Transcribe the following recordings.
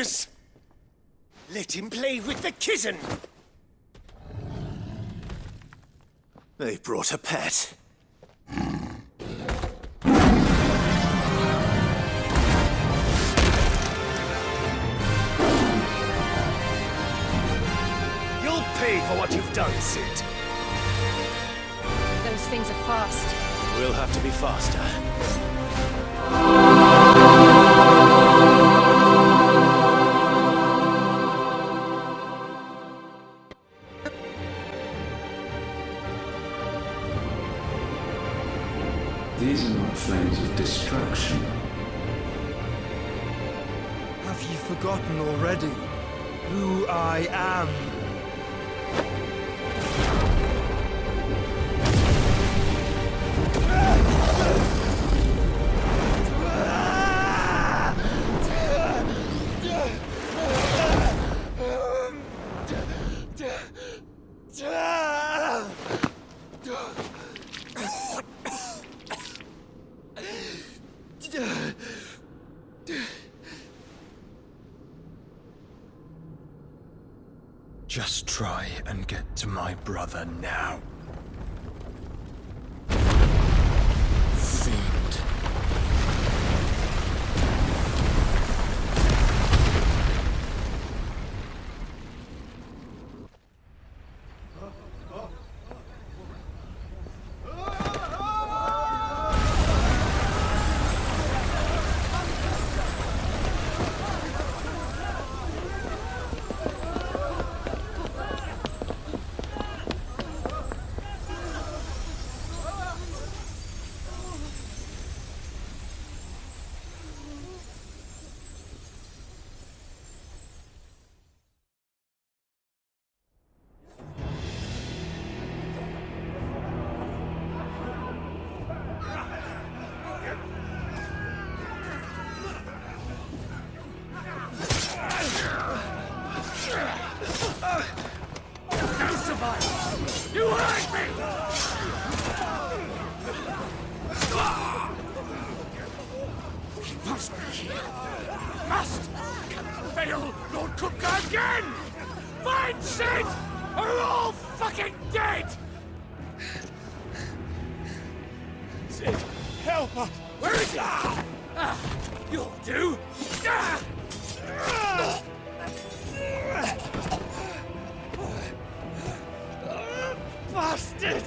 Rufus! Let him play with the kitten! They brought a pet. You'll pay for what you've done, Sid. Those things are fast. We'll have to be faster. These are not flames of destruction. Have you forgotten already who I am? Just try and get to my brother now. Fiend. You hurt me! Must be here. Must! Can fail Lord Cook again! Find Sid! Or we're all fucking dead! Sid, help us! Where is he? You'll do! Bastard!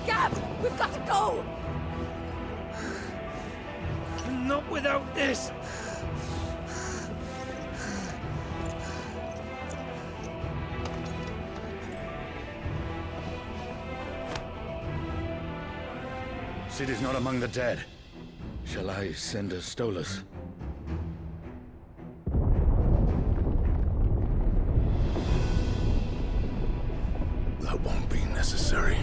Gab, we've got to go! Not without this! Sid is not among the dead. Shall I send a Stolas? That won't be necessary.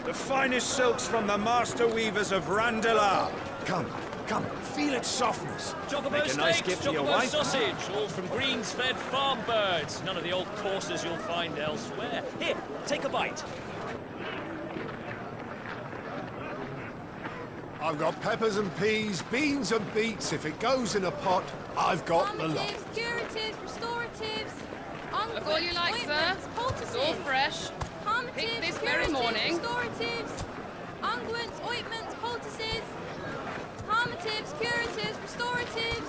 The finest silks from the master weavers of Randalar. Come, come, feel its softness. Chocobo Make a nice gift for your wife. sausage, all from greens-fed farm birds. None of the old courses you'll find elsewhere. Here, take a bite. I've got peppers and peas, beans and beets. If it goes in a pot, I've got the lot. Curatives, restoratives, Look all you like, sir. It's all fresh. Picked this very morning. Restoratives, unguents, ointments, poultices, harmatives, curatives, restoratives.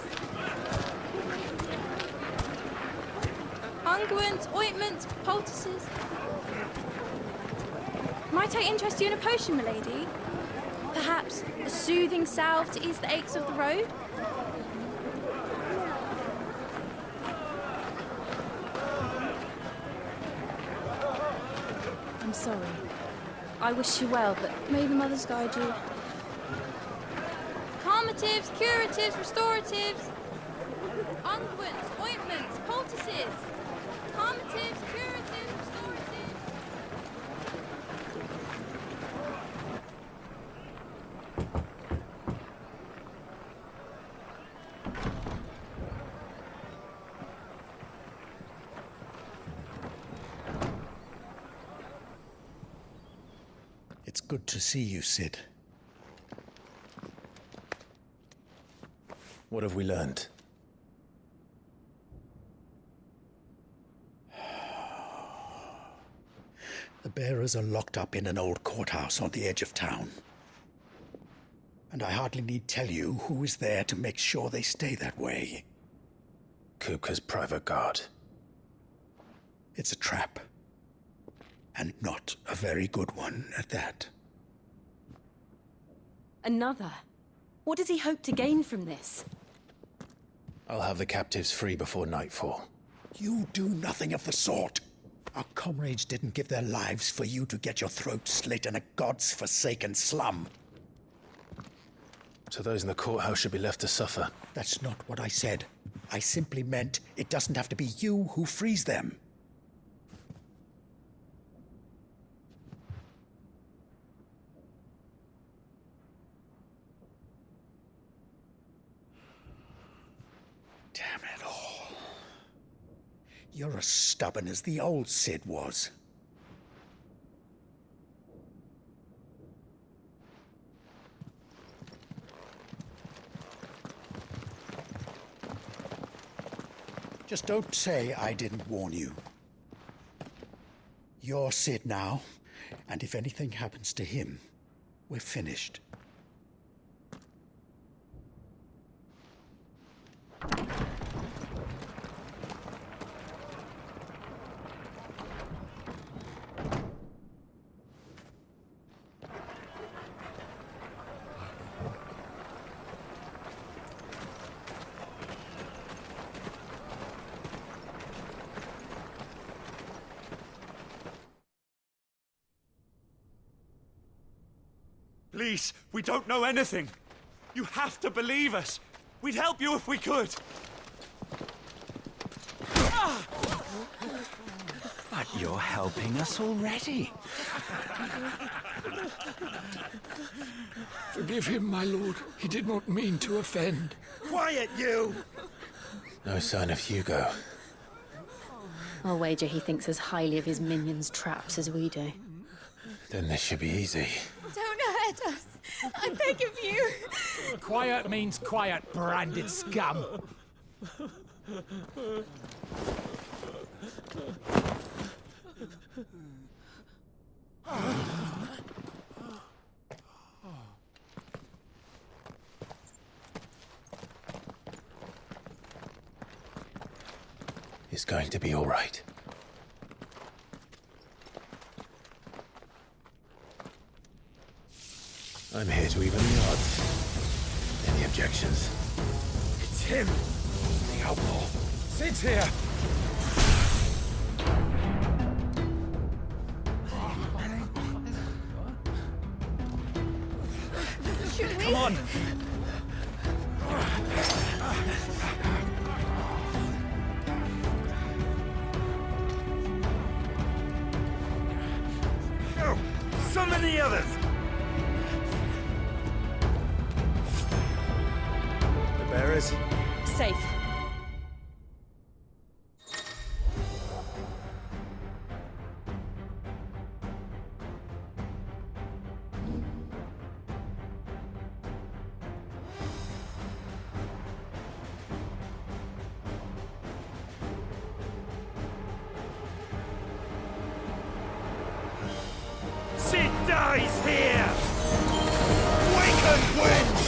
Unguents, ointments, poultices. Might I interest you in a potion, milady? Perhaps a soothing salve to ease the aches of the road? I'm sorry. I wish you well, but may the mothers guide you. Calmatives, curatives, restoratives. Unguents, ointments, poultices. Calmatives, curatives, restoratives. It's good to see you, Sid. What have we learned? The bearers are locked up in an old courthouse on the edge of town. And I hardly need tell you who is there to make sure they stay that way. Kupka's private guard. It's a trap. And not a very good one at that. Another? What does he hope to gain from this? I'll have the captives free before nightfall. You do nothing of the sort. Our comrades didn't give their lives for you to get your throat slit in a god's forsaken slum. So those in the courthouse should be left to suffer. That's not what I said. I simply meant it doesn't have to be you who frees them. Damn it all. You're as stubborn as the old Sid was. Just don't say I didn't warn you. You're Sid now, and if anything happens to him, we're finished. Please, we don't know anything. You have to believe us. We'd help you if we could. But you're helping us already. Forgive him, my lord. He did not mean to offend. Quiet, you! No sign of Hugo. I'll wager he thinks as highly of his minions' traps as we do. Then this should be easy. Don't hurt us. I beg of you. Quiet means quiet, branded scum. It's going to be all right. I'm here to even the odds. Any objections? It's him! The outlaw! Sid's here! Come on! Oh, so many others! The bearers? Safe. Sid dies here! Waken wins!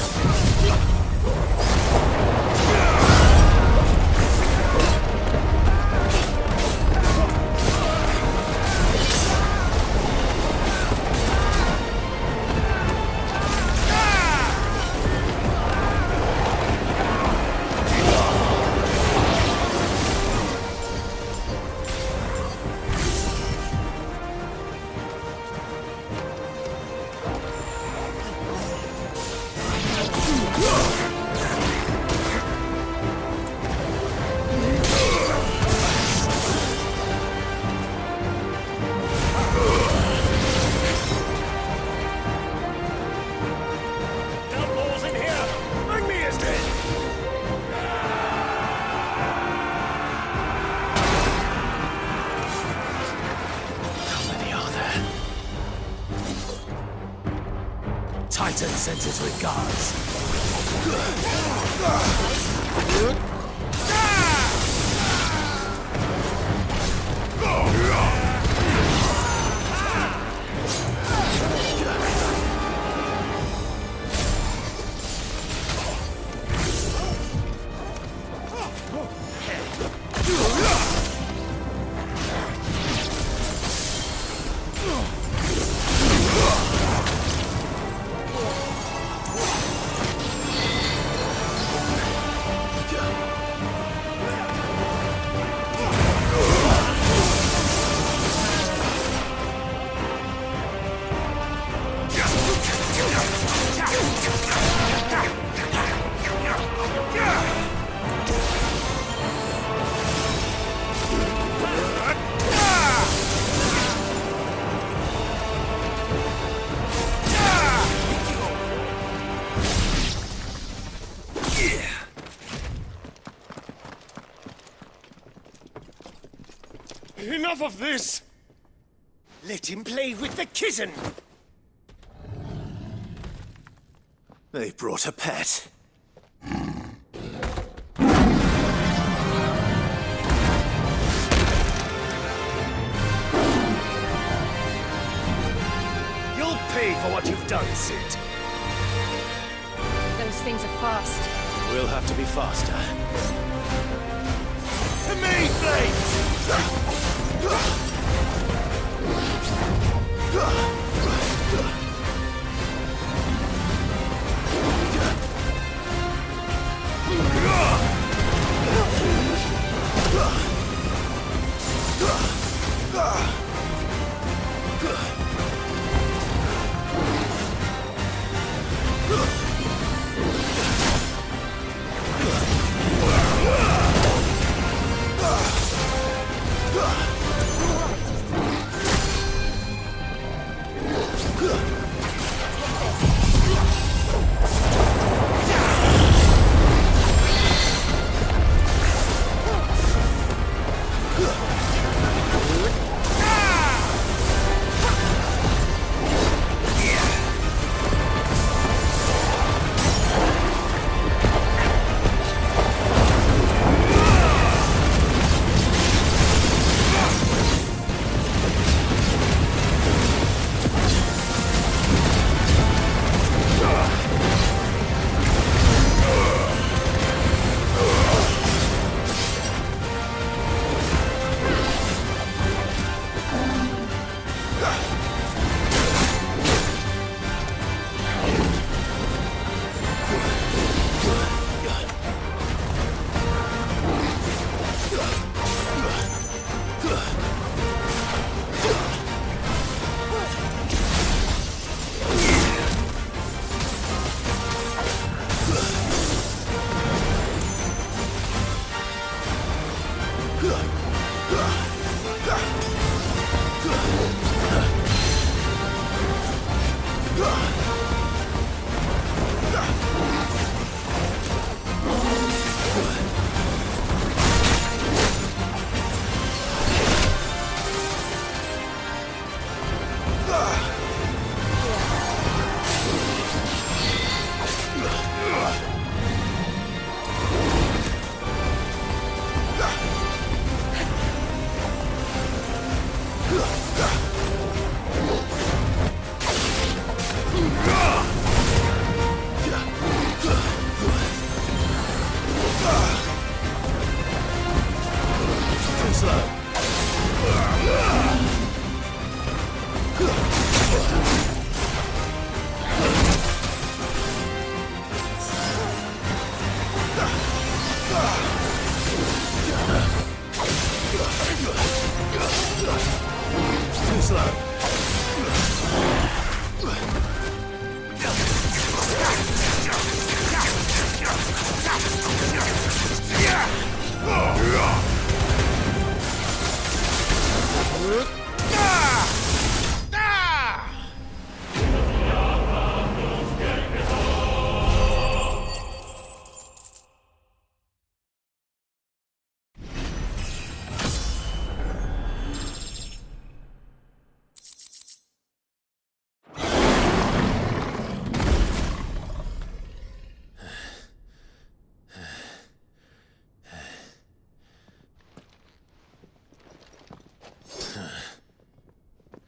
Titan sends his regards. Enough of this! Let him play with the kitten! They brought a pet. You'll pay for what you've done, Sid. Those things are fast. We'll have to be faster. To me, Blades!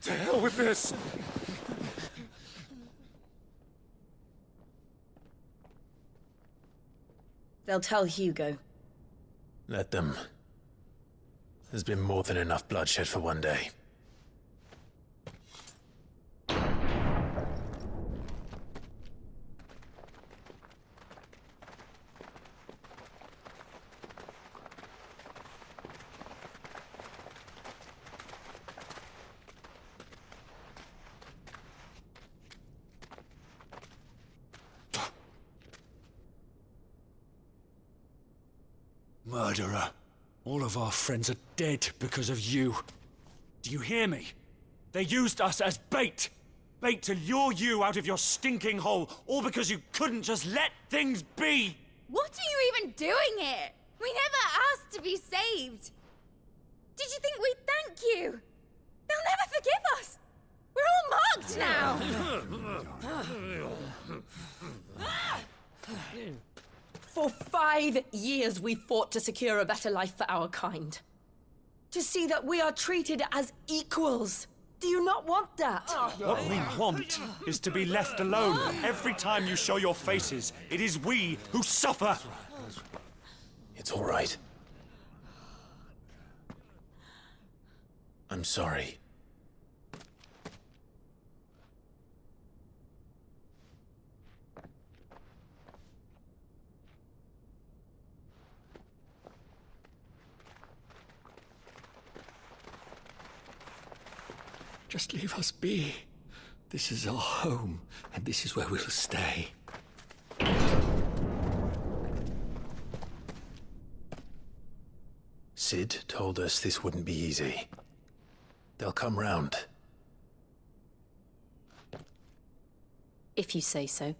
To hell with this! They'll tell Hugo. Let them. There's been more than enough bloodshed for one day. Murderer. All of our friends are dead because of you. Do you hear me? They used us as bait. Bait to lure you out of your stinking hole, all because you couldn't just let things be. What are you even doing here? We never asked to be saved. Did you think we'd thank you? They'll never forgive us. We're all marked now. For 5 years we fought to secure a better life for our kind. To see that we are treated as equals. Do you not want that? What we want is to be left alone. Every time you show your faces, it is we who suffer. It's all right. I'm sorry. Just leave us be. This is our home, and this is where we'll stay. Sid told us this wouldn't be easy. They'll come round. If you say so.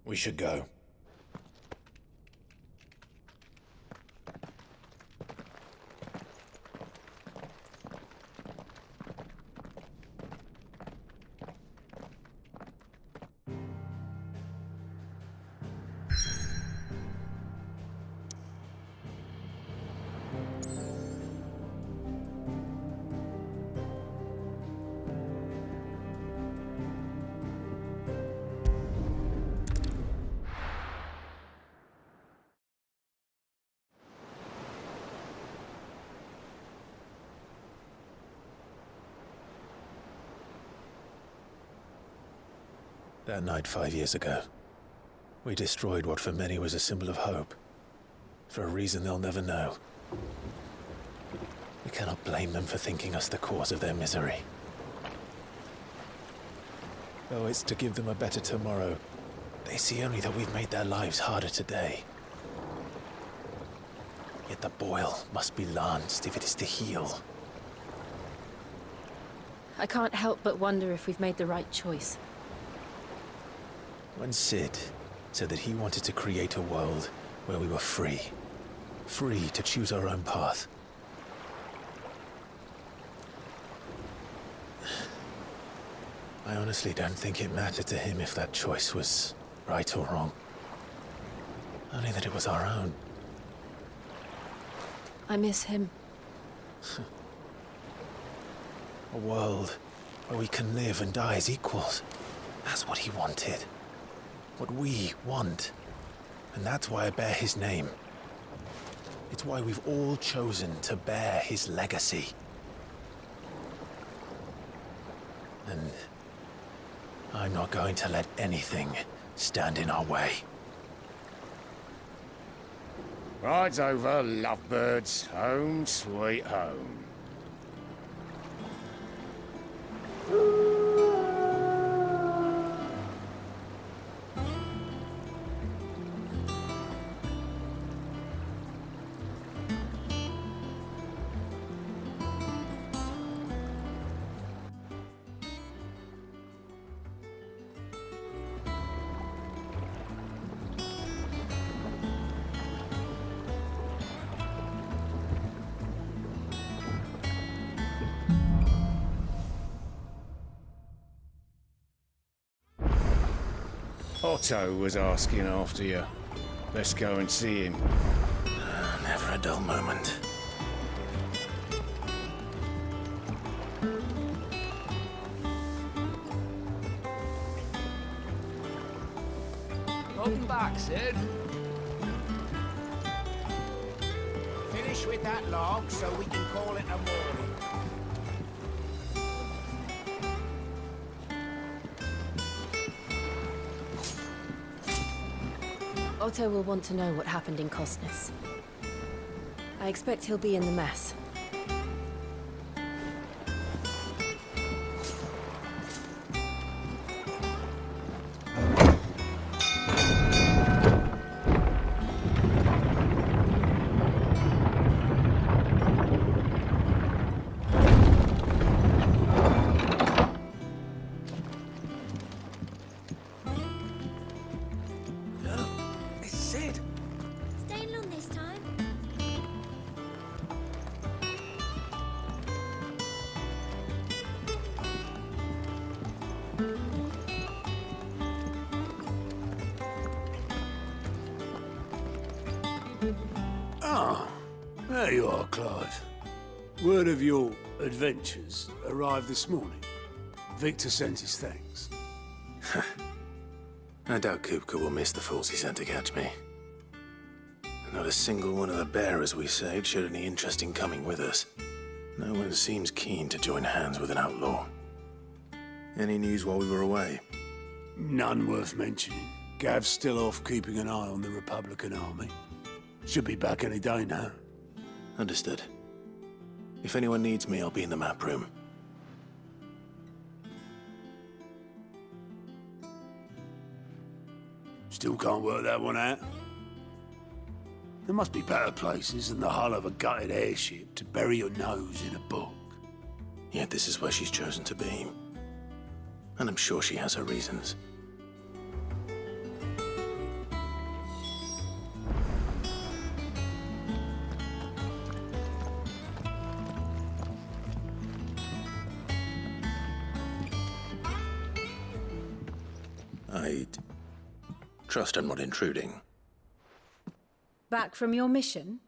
We should go. That night 5 years ago, we destroyed what for many was a symbol of hope. For a reason they'll never know. We cannot blame them for thinking us the cause of their misery. Though it's to give them a better tomorrow, they see only that we've made their lives harder today. Yet the boil must be lanced if it is to heal. I can't help but wonder if we've made the right choice. When Sid said that he wanted to create a world where we were free. Free to choose our own path. I honestly don't think it mattered to him if that choice was right or wrong. Only that it was our own. I miss him. A world where we can live and die as equals. That's what he wanted. What we want. And that's why I bear his name. It's why we've all chosen to bear his legacy. And I'm not going to let anything stand in our way. Rides over, lovebirds. Home sweet home. Otto was asking after you. Let's go and see him. Never a dull moment. Come back, Sid. Finish with that log so we can call it a morning. Otto will want to know what happened in Cosnus. I expect he'll be in the mess. Ah, there you are, Clive. Word of your adventures arrived this morning. Victor sent his thanks. I doubt Kupka will miss the fools he sent to catch me. Not a single one of the bearers we saved showed any interest in coming with us. No one seems keen to join hands with an outlaw. Any news while we were away? None worth mentioning. Gav's still off keeping an eye on the Republican army. Should be back any day now. Understood. If anyone needs me, I'll be in the map room. Still can't work that one out. There must be better places than the hull of a gutted airship to bury your nose in a book. Yet this is where she's chosen to be. And I'm sure she has her reasons. I trust I'm not intruding. Back from your mission?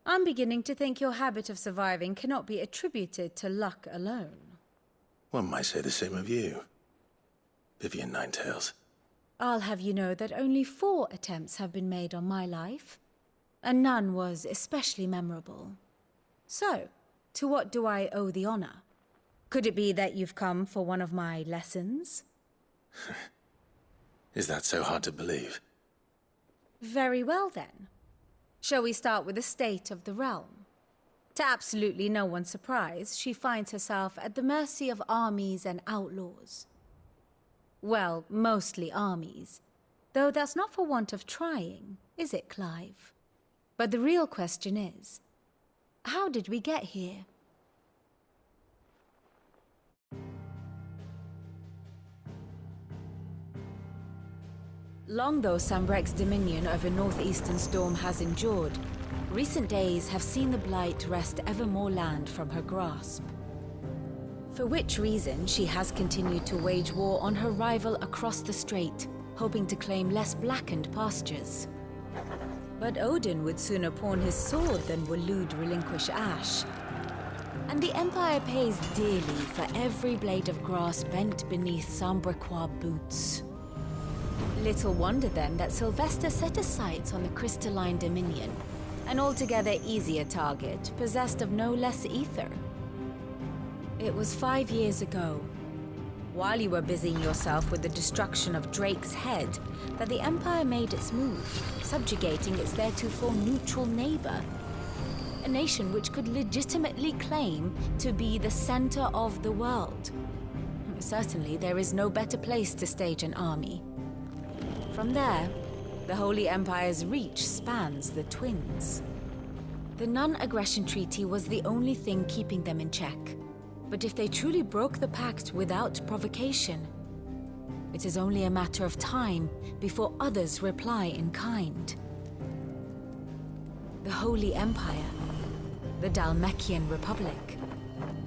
I'm beginning to think your habit of surviving cannot be attributed to luck alone. One might say the same of you, Vivian Ninetails. I'll have you know that only 4 attempts have been made on my life, and none was especially memorable. So, to what do I owe the honor? Could it be that you've come for one of my lessons? Is that so hard to believe? Very well, then. Shall we start with the state of the realm? To absolutely no one's surprise, she finds herself at the mercy of armies and outlaws. Well, mostly armies. Though that's not for want of trying, is it, Clive? But the real question is, how did we get here? Long though Sambrek's dominion over northeastern Storm has endured, recent days have seen the Blight wrest ever more land from her grasp. For which reason she has continued to wage war on her rival across the strait, hoping to claim less blackened pastures. But Odin would sooner pawn his sword than Waloed relinquish Ash. And the Empire pays dearly for every blade of grass bent beneath Sambrequois boots. Little wonder then that Sylvester set his sights on the crystalline dominion, an altogether easier target, possessed of no less ether. It was 5 years ago, while you were busying yourself with the destruction of Drake's head, that the Empire made its move, subjugating its theretofore neutral neighbor. A nation which could legitimately claim to be the center of the world. Certainly, there is no better place to stage an army. From there, the Holy Empire's reach spans the Twins. The non-aggression treaty was the only thing keeping them in check. But if they truly broke the pact without provocation, it is only a matter of time before others reply in kind. The Holy Empire, the Dhalmekian Republic,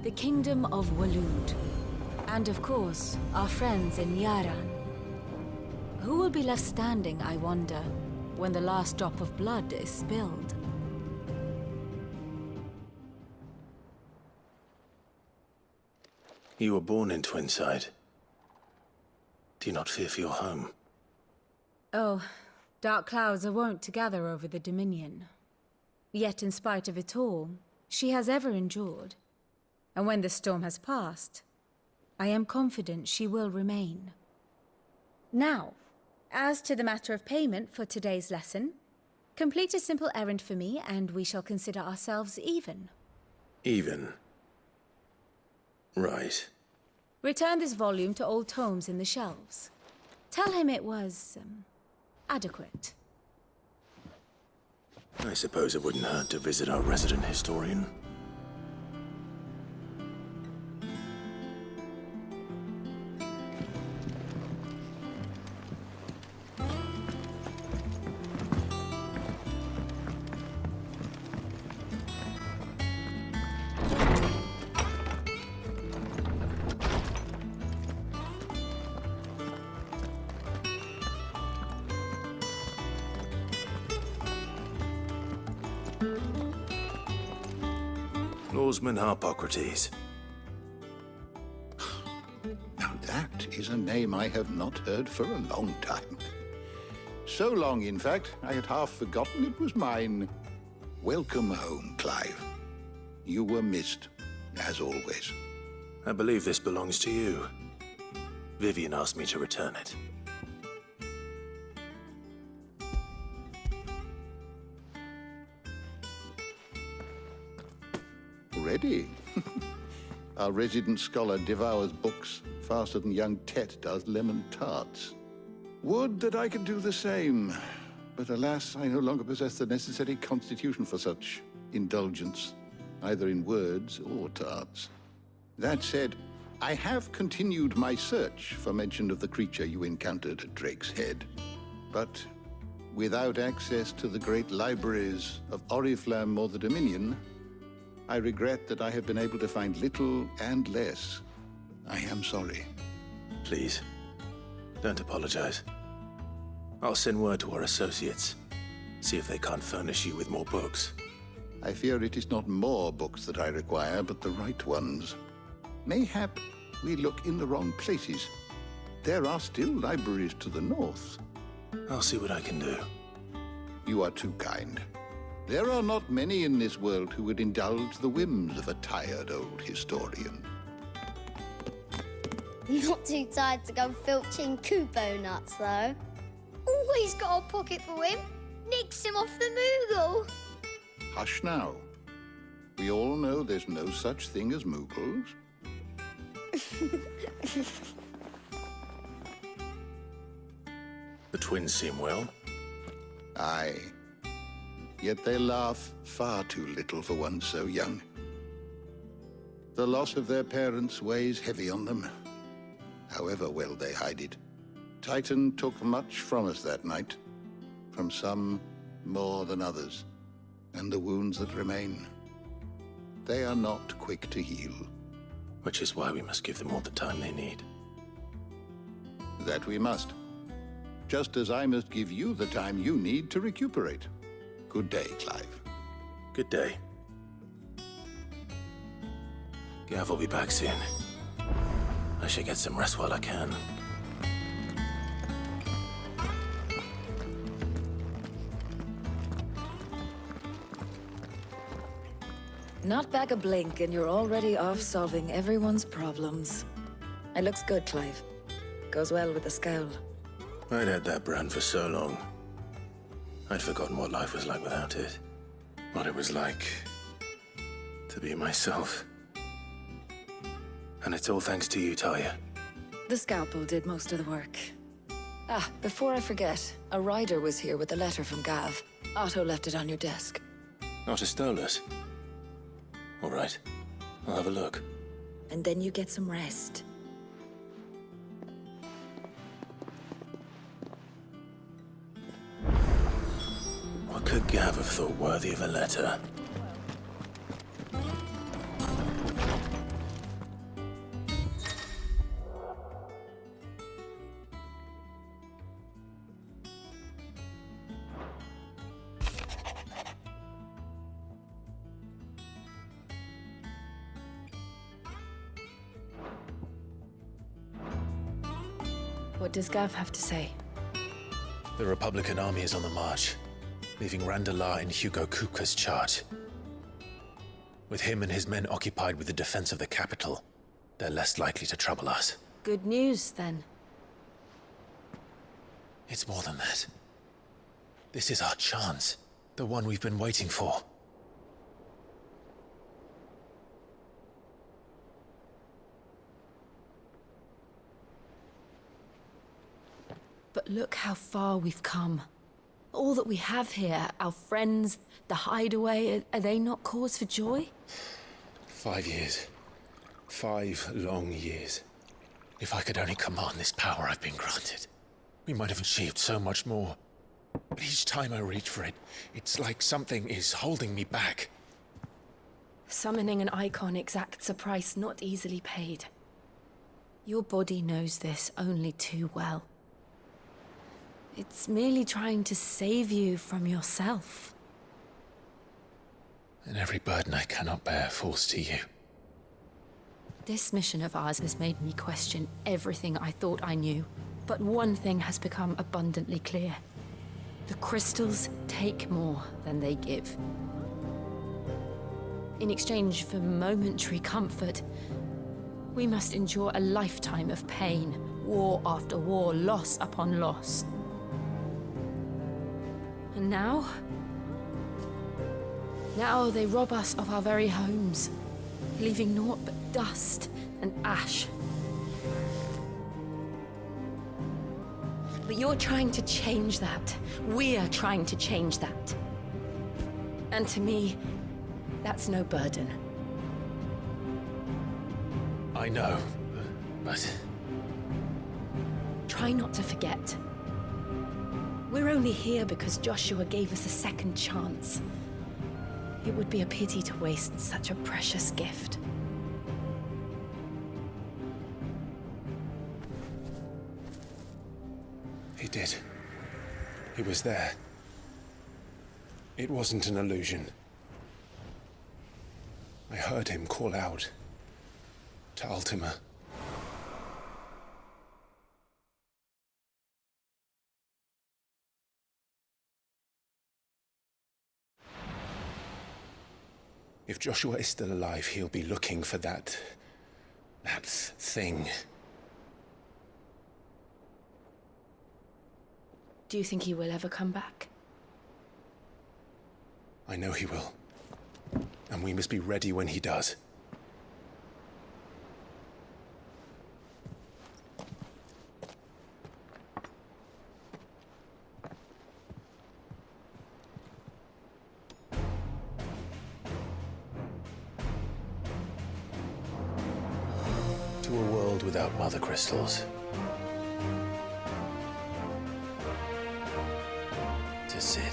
the Kingdom of Waloed, and of course, our friends in Yaran. Who will be left standing, I wonder, when the last drop of blood is spilled? You were born in Twinside. Do you not fear for your home? Oh, dark clouds are wont to gather over the Dominion. Yet in spite of it all, she has ever endured. And when the storm has passed, I am confident she will remain. Now, as to the matter of payment for today's lesson, complete a simple errand for me and we shall consider ourselves even. Even? Right. Return this volume to old tomes in the shelves. Tell him it was, adequate. I suppose it wouldn't hurt to visit our resident historian. Lawsman Harpocrates. Now that is a name I have not heard for a long time. So long, in fact, I had half forgotten it was mine. Welcome home, Clive. You were missed, as always. I believe this belongs to you. Vivian asked me to return it. Ready? Our resident scholar devours books faster than young Tet does lemon tarts. Would that I could do the same, but alas, I no longer possess the necessary constitution for such indulgence, either in words or tarts. That said, I have continued my search for mention of the creature you encountered at Drake's Head, but without access to the great libraries of Oriflamme or the Dominion, I regret that I have been able to find little and less. I am sorry. Please, don't apologize. I'll send word to our associates. See if they can't furnish you with more books. I fear it is not more books that I require, but the right ones. Mayhap we look in the wrong places. There are still libraries to the north. I'll see what I can do. You are too kind. There are not many in this world who would indulge the whims of a tired old historian. Not too tired to go filching Kupo nuts, though. Always got a pocket for him. Nicks him off the Moogle. Hush now. We all know there's no such thing as Moogles. The twins seem well. Aye. Yet they laugh far too little for one so young. The loss of their parents weighs heavy on them, however well they hide it. Titan took much from us that night, from some more than others, and the wounds that remain, they are not quick to heal. Which is why we must give them all the time they need. That we must. Just as I must give you the time you need to recuperate. Good day, Clive. Good day. Gav will be back soon. I should get some rest while I can. Not back a blink and you're already off solving everyone's problems. It looks good, Clive. Goes well with the scowl. I'd had that brand for so long. I'd forgotten what life was like without it. What it was like to be myself. And it's all thanks to you, Talia. The scalpel did most of the work. Ah, before I forget, a rider was here with a letter from Gav. Otto left it on your desk. Otto stole us. All right, I'll have a look. And then you get some rest. What could Gav have thought worthy of a letter? What does Gav have to say? The Republican army is on the march, leaving Randalar in Hugo Kupka's charge. With him and his men occupied with the defense of the capital, they're less likely to trouble us. Good news, then. It's more than that. This is our chance. The one we've been waiting for. But look how far we've come. All that we have here, our friends, the Hideaway, are they not cause for joy? 5 years. 5 long years. If I could only command this power I've been granted, we might have achieved so much more. But each time I reach for it, it's like something is holding me back. Summoning an icon exacts a price not easily paid. Your body knows this only too well. It's merely trying to save you from yourself. And every burden I cannot bear falls to you. This mission of ours has made me question everything I thought I knew. But one thing has become abundantly clear. The crystals take more than they give. In exchange for momentary comfort, we must endure a lifetime of pain, war after war, loss upon loss. And now they rob us of our very homes, leaving naught but dust and ash. But you're trying to change that. We're trying to change that. And to me, that's no burden. I know, but... Try not to forget. We're only here because Joshua gave us a second chance. It would be a pity to waste such a precious gift. He did. He was there. It wasn't an illusion. I heard him call out to Ultima. If Joshua is still alive, he'll be looking for that thing. Do you think he will ever come back? I know he will. And we must be ready when he does. To a world without mother crystals. To Sid.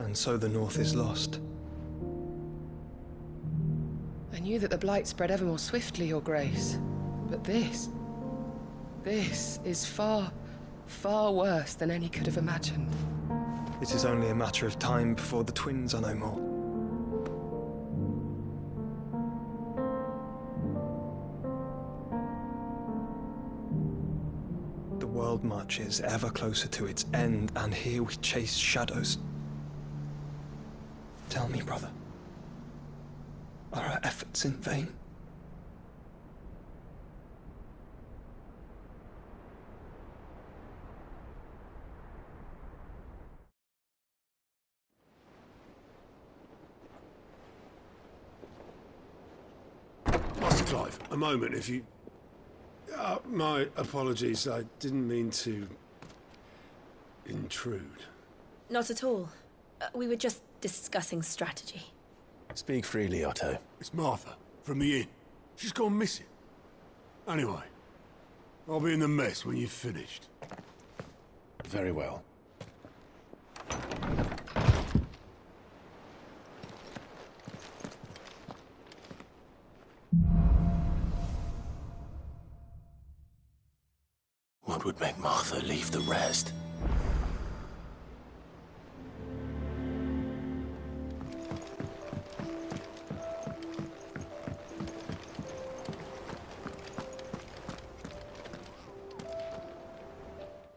And so the North is lost. I knew that the Blight spread ever more swiftly, Your Grace. But this is far, far worse than any could have imagined. It is only a matter of time before the twins are no more. The world marches ever closer to its end, and here we chase shadows. Tell me, brother, are our efforts in vain? Master Clive, a moment, if you... my apologies, I didn't mean to... intrude. Not at all. We were just discussing strategy. Speak freely, Otto. It's Martha, from the inn. She's gone missing. Anyway, I'll be in the mess when you've finished. Very well. What would make Martha leave the rest?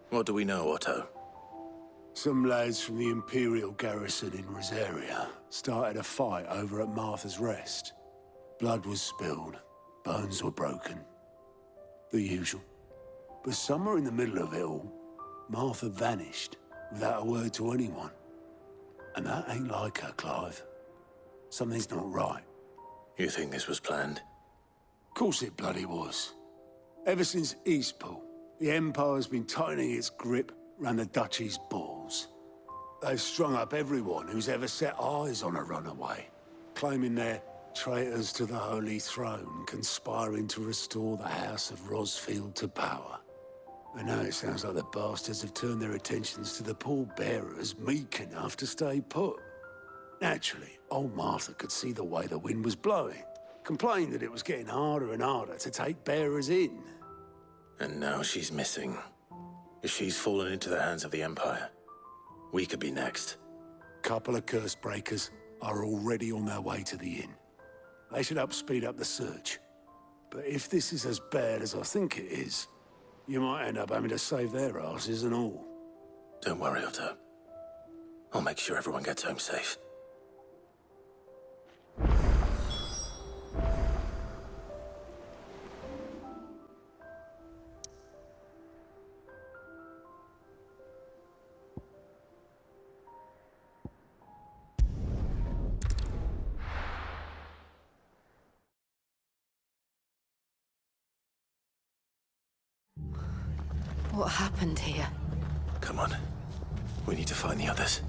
What do we know, Otto? Some lads from the Imperial garrison in Rosaria started a fight over at Martha's Rest. Blood was spilled, bones were broken. The usual. But somewhere in the middle of it all, Martha vanished without a word to anyone. And that ain't like her, Clive. Something's not right. You think this was planned? Of course it bloody was. Ever since Eastpool, the Empire's been tightening its grip round the Duchy's balls. They've strung up everyone who's ever set eyes on a runaway, claiming they're traitors to the Holy Throne, conspiring to restore the House of Rosfield to power. And now it sounds like the bastards have turned their attentions to the pallbearers meek enough to stay put. Naturally, old Martha could see the way the wind was blowing, complained that it was getting harder and harder to take bearers in. And now she's missing. If she's fallen into the hands of the Empire, we could be next. Couple of curse breakers are already on their way to the inn. They should help speed up the search. But if this is as bad as I think it is, you might end up having to save their asses and all. Don't worry, Otto. I'll make sure everyone gets home safe. What happened here? Come on. We need to find the others.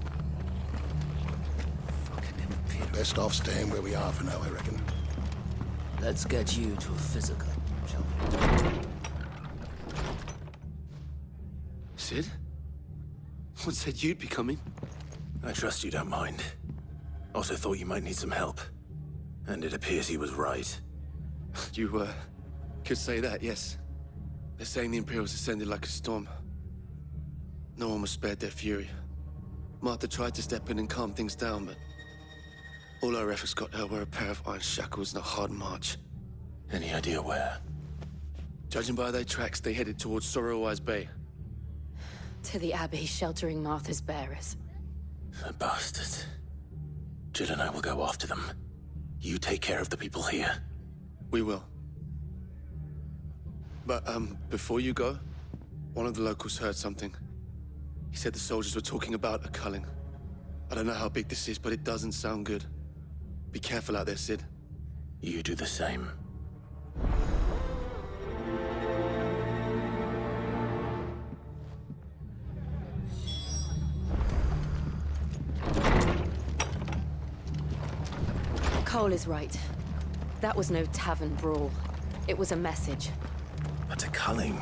Best off staying where we are for now, I reckon. Let's get you to a physical, shall we? Sid? What said you'd be coming? I trust you don't mind. Also thought you might need some help. And it appears he was right. You, could say that, yes. They're saying the Imperials descended like a storm. No one was spared their fury. Martha tried to step in and calm things down, but all our efforts got her were a pair of iron shackles and a hard march. Any idea where? Judging by their tracks, they headed towards Sorrowwise Bay. To the Abbey sheltering Martha's bearers. The bastards. Jill and I will go after them. You take care of the people here. We will. But, before you go, one of the locals heard something. He said the soldiers were talking about a culling. I don't know how big this is, but it doesn't sound good. Be careful out there, Sid. You do the same. Cole is right. That was no tavern brawl. It was a message. But a culling.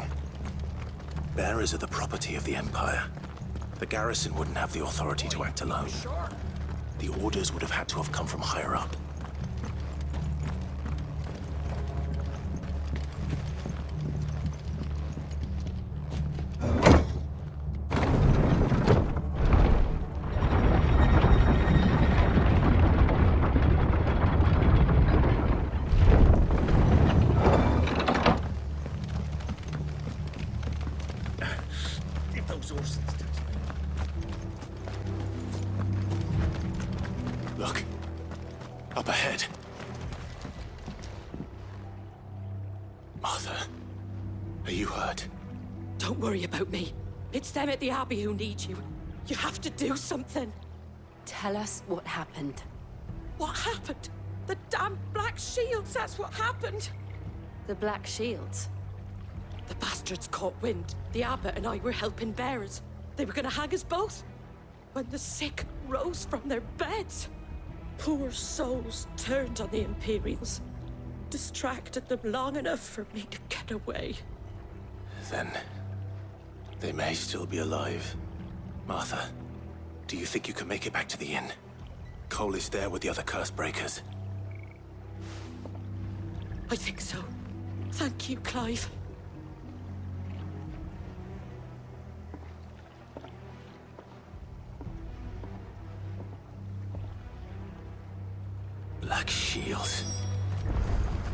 Bearers are the property of the Empire. The garrison wouldn't have the authority to act alone. The orders would have had to have come from higher up. Look. Up ahead. Martha, are you hurt? Don't worry about me. It's them at the Abbey who need you. You have to do something. Tell us what happened. What happened? The damn Black Shields, that's what happened. The Black Shields? The bastards caught wind. The Abbot and I were helping bearers. They were gonna hang us both. When the sick rose from their beds, poor souls turned on the Imperials. Distracted them long enough for me to get away. Then They may still be alive. Martha, do you think you can make it back to the inn? Cole is there with the other curse breakers. I think so. Thank you, Clive. Black shields.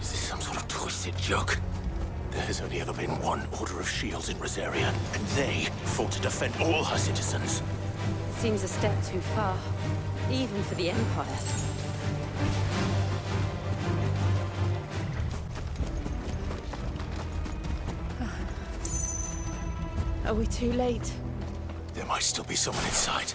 Is this some sort of twisted joke? There has only ever been one Order of Shields in Rosaria, and they fought to defend all her citizens. Seems a step too far, even for the Empire. Are we too late? There might still be someone inside.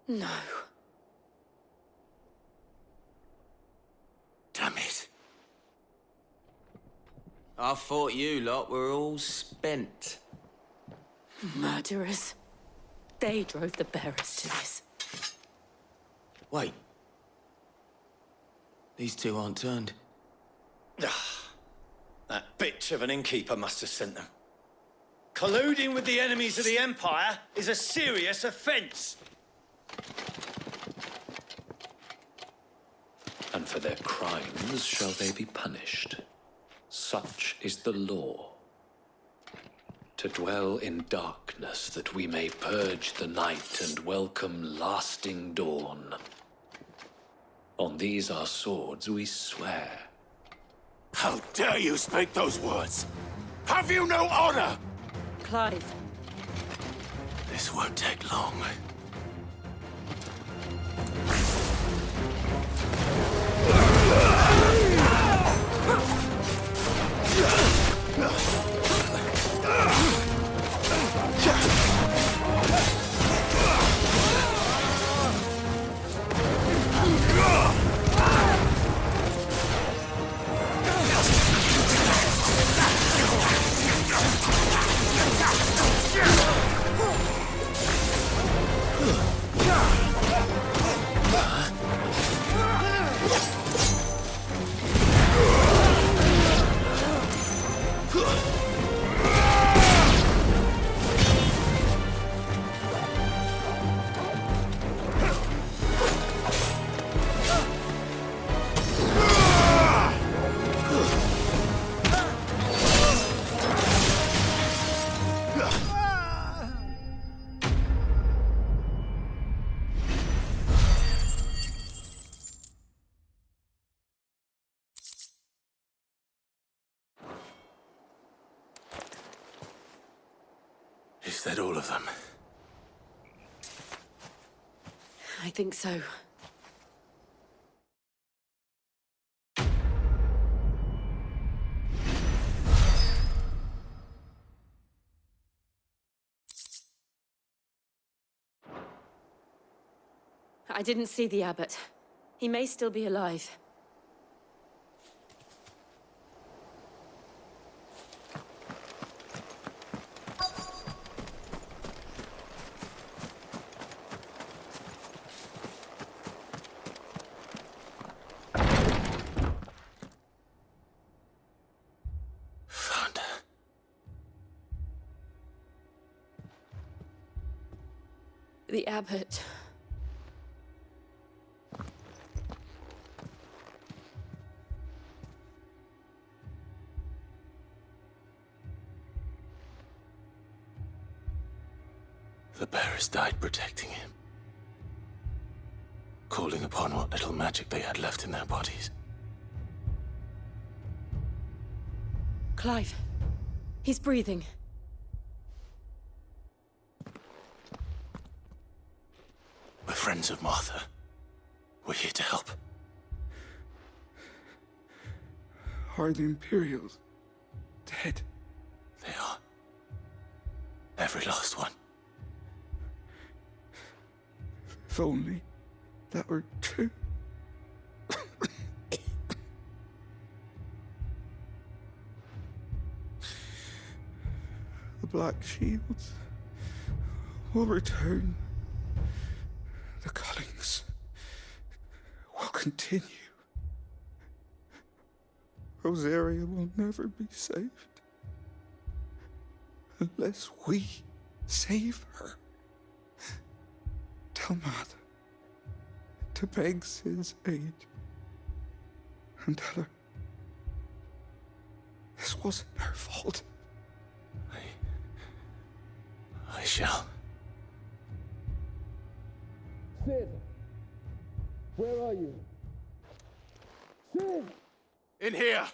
No. Damn it. I thought you lot were all spent. Murderers. They drove the bearers to this. Wait. These two aren't turned. That bitch of an innkeeper must have sent them. Colluding with the enemies of the Empire is a serious offense. And for their crimes shall they be punished. Such is the law. To dwell in darkness that we may purge the night and welcome lasting dawn. On these our swords we swear. How dare you speak those words? Have you no honor? Clive. This won't take long. Is that all of them? I think so. I didn't see the abbot. He may still be alive. The abbot. The bearers died protecting him. Calling upon what little magic they had left in their bodies. Clive. He's breathing. We're friends of Martha. We're here to help. Are the Imperials dead? They are. Every last one. If only that were true. The Black Shields. will return. The cullings will continue. Rosaria will never be saved unless we save her. Tell Mother to beg Sid's aid and tell her this wasn't her fault. I shall. Sid! Where are you? Sid! In here!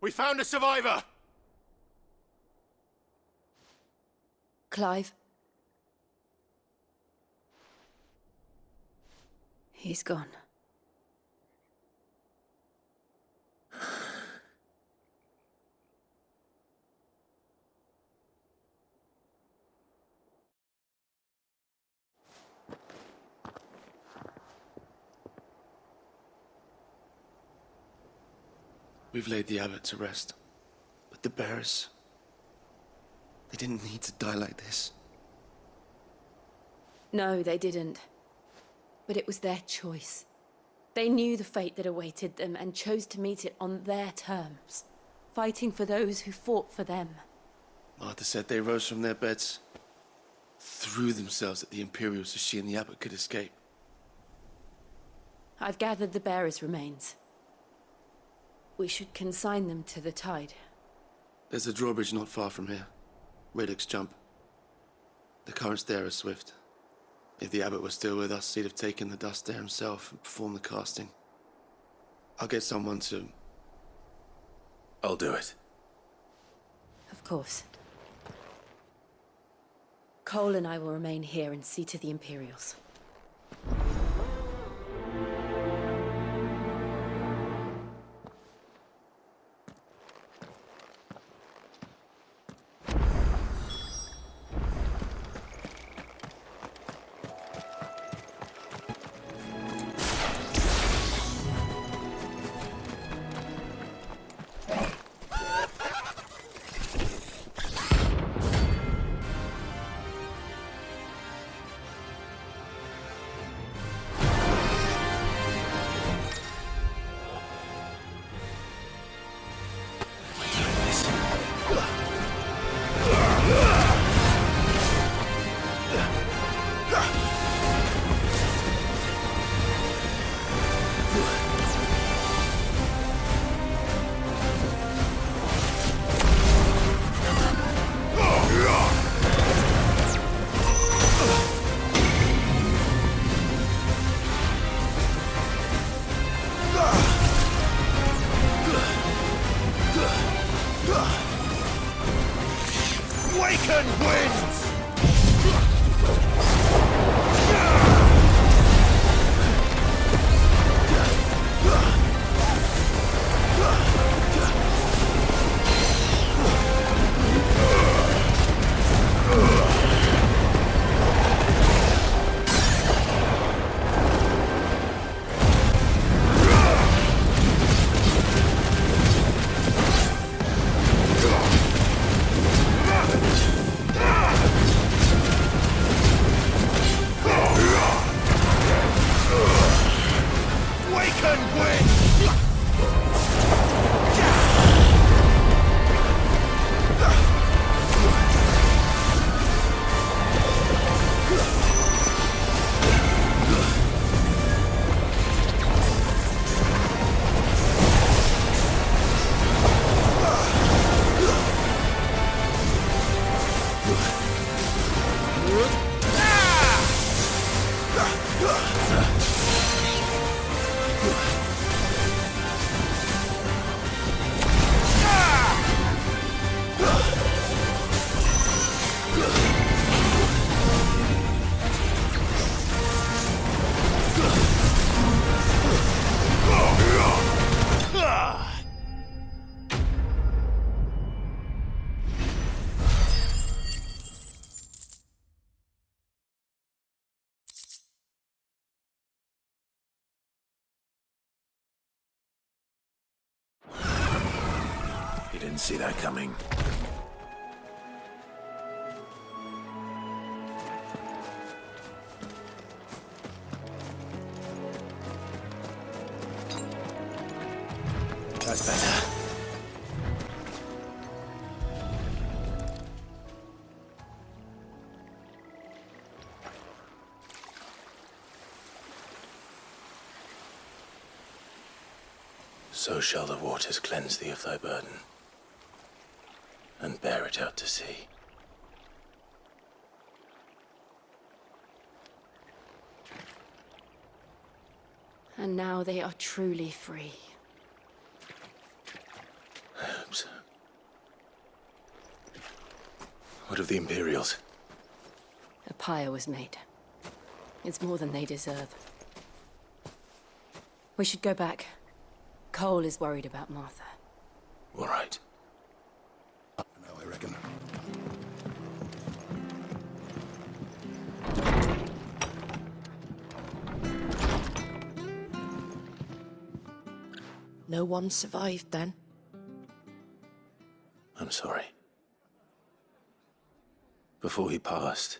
We found a survivor! Clive. He's gone. We've laid the abbot to rest. But the bearers... they didn't need to die like this. No, they didn't. But it was their choice. They knew the fate that awaited them and chose to meet it on their terms, fighting for those who fought for them. Martha said they rose from their beds, threw themselves at the Imperials so she and the abbot could escape. I've gathered the bearers' remains. We should consign them to the tide. There's a drawbridge not far from here. Reddick's Jump. The currents there are swift. If the abbot was still with us, he'd have taken the dust there himself and performed the casting. I'll get someone to... I'll do it. Of course. Cole and I will remain here and see to the Imperials. Didn't see that coming. That's better. So shall the waters cleanse thee of thy burden, and bear it out to sea. And now they are truly free. I hope so. What of the Imperials? A pyre was made. It's more than they deserve. We should go back. Cole is worried about Martha. All right. No, I reckon. No one survived then? I'm sorry. Before he passed,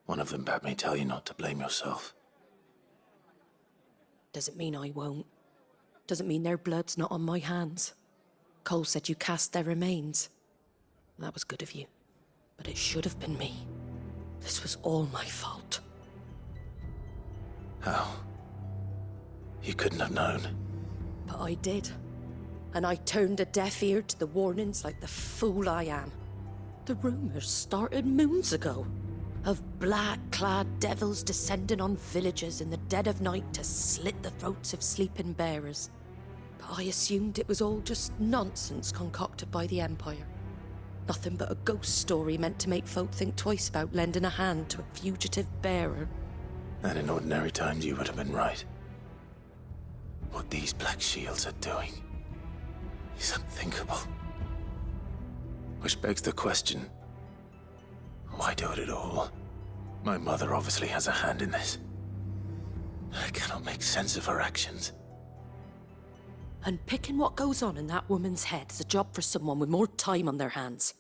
one of them bade me tell you not to blame yourself. Doesn't mean I won't. Doesn't mean their blood's not on my hands. Cole said you cast their remains. That was good of you. But it should have been me. This was all my fault. How? You couldn't have known. But I did. And I turned a deaf ear to the warnings like the fool I am. The rumors started moons ago. Of black-clad devils descending on villages in the dead of night to slit the throats of sleeping bearers. But I assumed it was all just nonsense concocted by the Empire. Nothing but a ghost story meant to make folk think twice about lending a hand to a fugitive bearer. And in ordinary times you would have been right. What these Black Shields are doing is unthinkable. Which begs the question, why do it at all? My mother obviously has a hand in this. I cannot make sense of her actions. And picking what goes on in that woman's head is a job for someone with more time on their hands.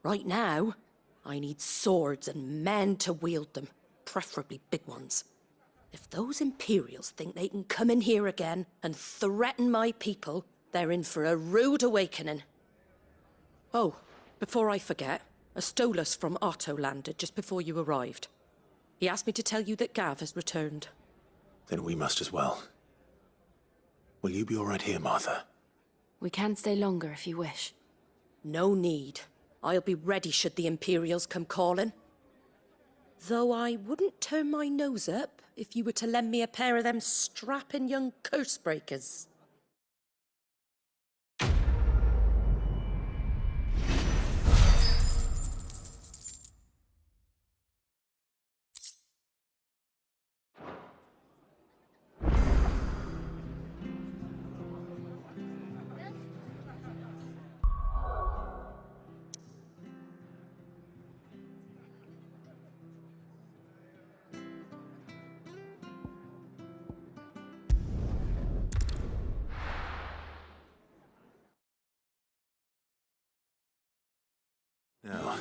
Right now, I need swords and men to wield them, preferably big ones. If those Imperials think they can come in here again and threaten my people, they're in for a rude awakening. Oh, before I forget, a Stolas from Otto landed just before you arrived. He asked me to tell you that Gav has returned. Then we must as well. Will you be all right here, Martha? We can stay longer if you wish. No need. I'll be ready should the Imperials come calling. Though I wouldn't turn my nose up if you were to lend me a pair of them strapping young curse breakers. Now,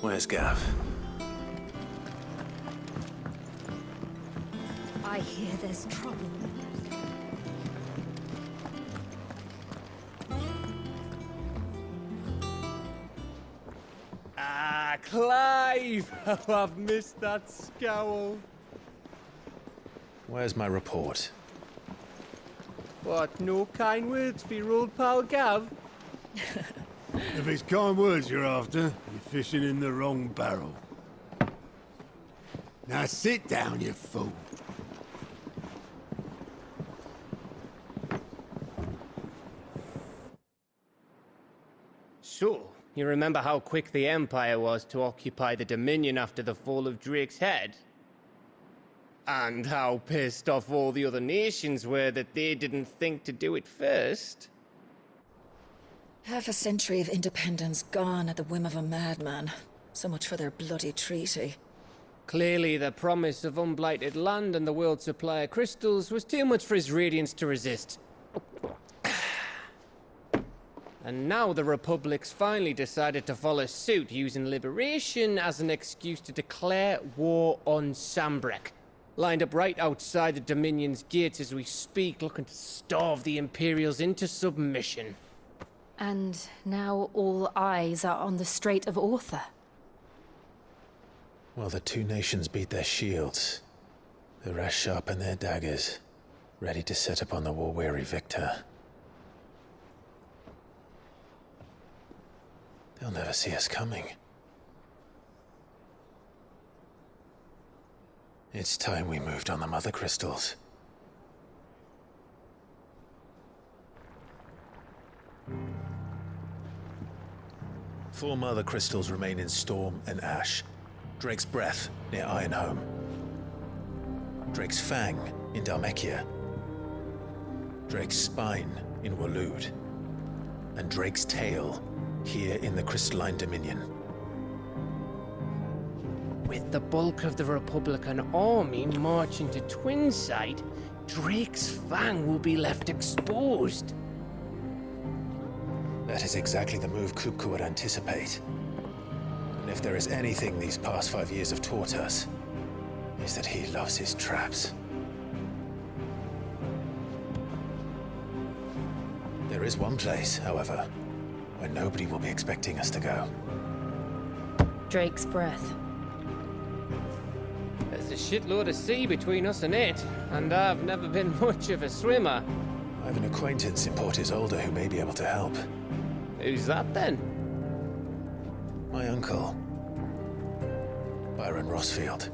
where's Gav? I hear there's trouble. Ah, Clive! Oh, I've missed that scowl. Where's my report? What, no kind words for your old pal Gav? If it's kind words you're after, you're fishing in the wrong barrel. Now sit down, you fool. So, you remember how quick the Empire was to occupy the Dominion after the fall of Drake's head? And how pissed off all the other nations were that they didn't think to do it first? Half a century of independence gone at the whim of a madman. So much for their bloody treaty. Clearly, the promise of unblighted land and the world's supply of crystals was too much for his radiance to resist. And now the Republic's finally decided to follow suit, using liberation as an excuse to declare war on Sambrek. Lined up right outside the Dominion's gates as we speak, looking to starve the Imperials into submission. And now all eyes are on the Strait of Author. While the two nations beat their shields, the rest sharpen their daggers, ready to set upon the war-weary victor. They'll never see us coming. It's time we moved on the Mother Crystals. Four Mother Crystals remain in Storm and Ash. Drake's Breath near Ironhome. Drake's Fang in Dhalmekia. Drake's Spine in Waloed. And Drake's Tail here in the Crystalline Dominion. With the bulk of the Republican army marching to Twinside, Drake's Fang will be left exposed. That is exactly the move Kupka would anticipate. And if there is anything these past 5 years have taught us, is that he loves his traps. There is one place, however, where nobody will be expecting us to go. Drake's Breath. There's a shitload of sea between us and it, and I've never been much of a swimmer. I have an acquaintance in Port Isolde who may be able to help. Who's that then? My uncle, Byron Rosfield.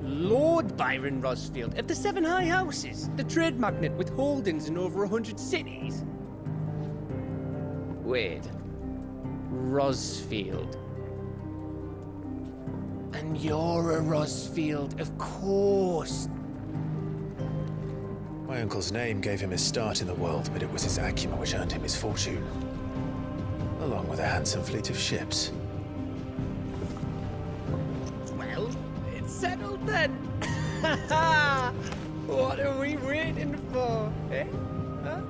Lord Byron Rosfield of the Seven High Houses, the trade magnate with holdings in over 100 cities. Wait, Rosfield. And you're a Rosfield, of course. My uncle's name gave him his start in the world, but it was his acumen which earned him his fortune, along with a handsome fleet of ships. Well, it's settled then. What are we waiting for, eh? Huh?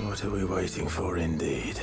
What are we waiting for, indeed?